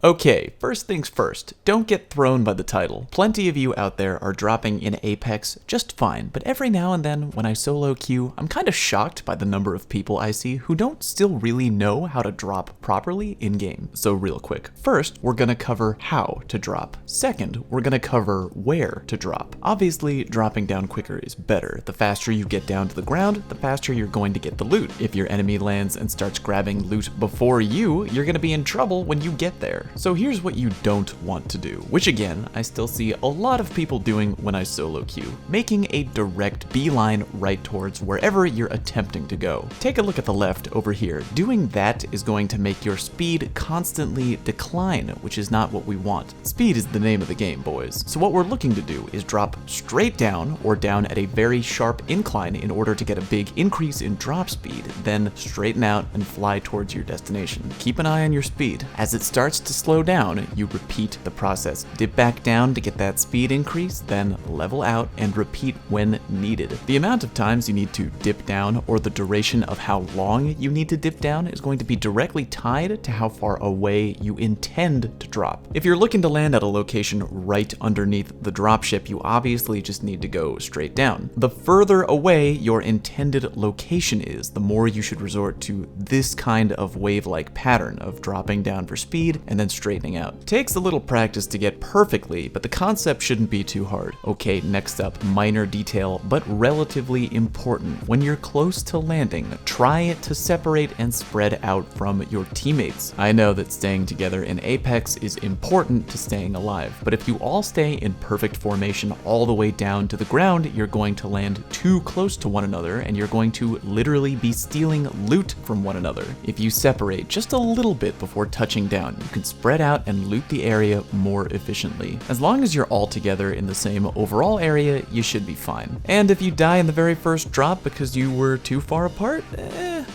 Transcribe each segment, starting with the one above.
Okay, first things first, don't get thrown by the title. Plenty of you out there are dropping in Apex just fine, but every now and then when I solo queue, I'm kinda shocked by the number of people I see who don't still really know how to drop properly in-game. So real quick, first, we're gonna cover how to drop. Second, we're gonna cover where to drop. Obviously, dropping down quicker is better. The faster you get down to the ground, the faster you're going to get the loot. If your enemy lands and starts grabbing loot before you, you're gonna be in trouble when you get there. So here's what you don't want to do, which again, I still see a lot of people doing when I solo queue, making a direct beeline right towards wherever you're attempting to go. Take a look at the left over here. Doing that is going to make your speed constantly decline, which is not what we want. Speed is the name of the game, boys. So what we're looking to do is drop straight down or down at a very sharp incline in order to get a big increase in drop speed, then straighten out and fly towards your destination. Keep an eye on your speed. As it starts to slow down, you repeat the process. Dip back down to get that speed increase, then level out and repeat when needed. The amount of times you need to dip down or the duration of how long you need to dip down is going to be directly tied to how far away you intend to drop. If you're looking to land at a location right underneath the dropship, you obviously just need to go straight down. The further away your intended location is, the more you should resort to this kind of wave-like pattern of dropping down for speed and then straightening out. Takes a little practice to get perfectly, but the concept shouldn't be too hard. Okay, next up, minor detail, but relatively important. When you're close to landing, try to separate and spread out from your teammates. I know that staying together in Apex is important to staying alive, but if you all stay in perfect formation all the way down to the ground, you're going to land too close to one another and you're going to literally be stealing loot from one another. If you separate just a little bit before touching down, you can spread out and loot the area more efficiently. As long as you're all together in the same overall area, you should be fine. And if you die in the very first drop because you were too far apart,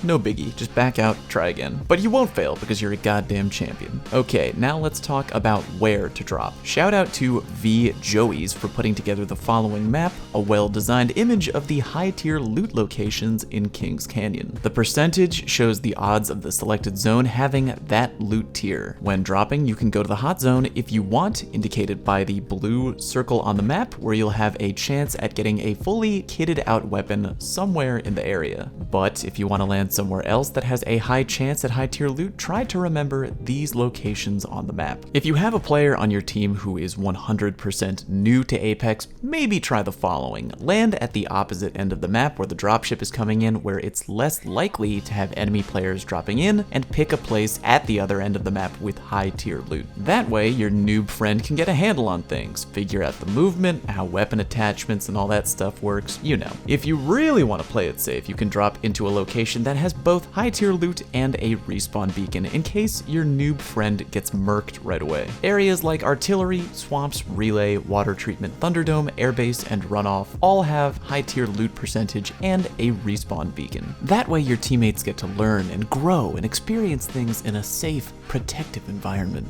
no biggie, just back out, try again. But you won't fail because you're a goddamn champion. Okay, now let's talk about where to drop. Shout out to V Joey's for putting together the following map, a well-designed image of the high-tier loot locations in Kings Canyon. The percentage shows the odds of the selected zone having that loot tier. When dropping, you can go to the hot zone if you want, indicated by the blue circle on the map, where you'll have a chance at getting a fully kitted out weapon somewhere in the area. But if you want to land somewhere else that has a high chance at high tier loot, try to remember these locations on the map. If you have a player on your team who is 100% new to Apex, maybe try the following. Land at the opposite end of the map where the dropship is coming in, where it's less likely to have enemy players dropping in, and pick a place at the other end of the map with high tier loot. That way, your noob friend can get a handle on things, figure out the movement, how weapon attachments and all that stuff works, you know. If you really want to play it safe, you can drop into a location that has both high tier loot and a respawn beacon in case your noob friend gets murked right away. Areas like artillery, swamps, relay, water treatment, Thunderdome, airbase, and runoff all have high tier loot percentage and a respawn beacon. That way your teammates get to learn and grow and experience things in a safe, protective environment.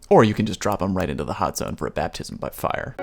Or you can just drop them right into the hot zone for a baptism by fire.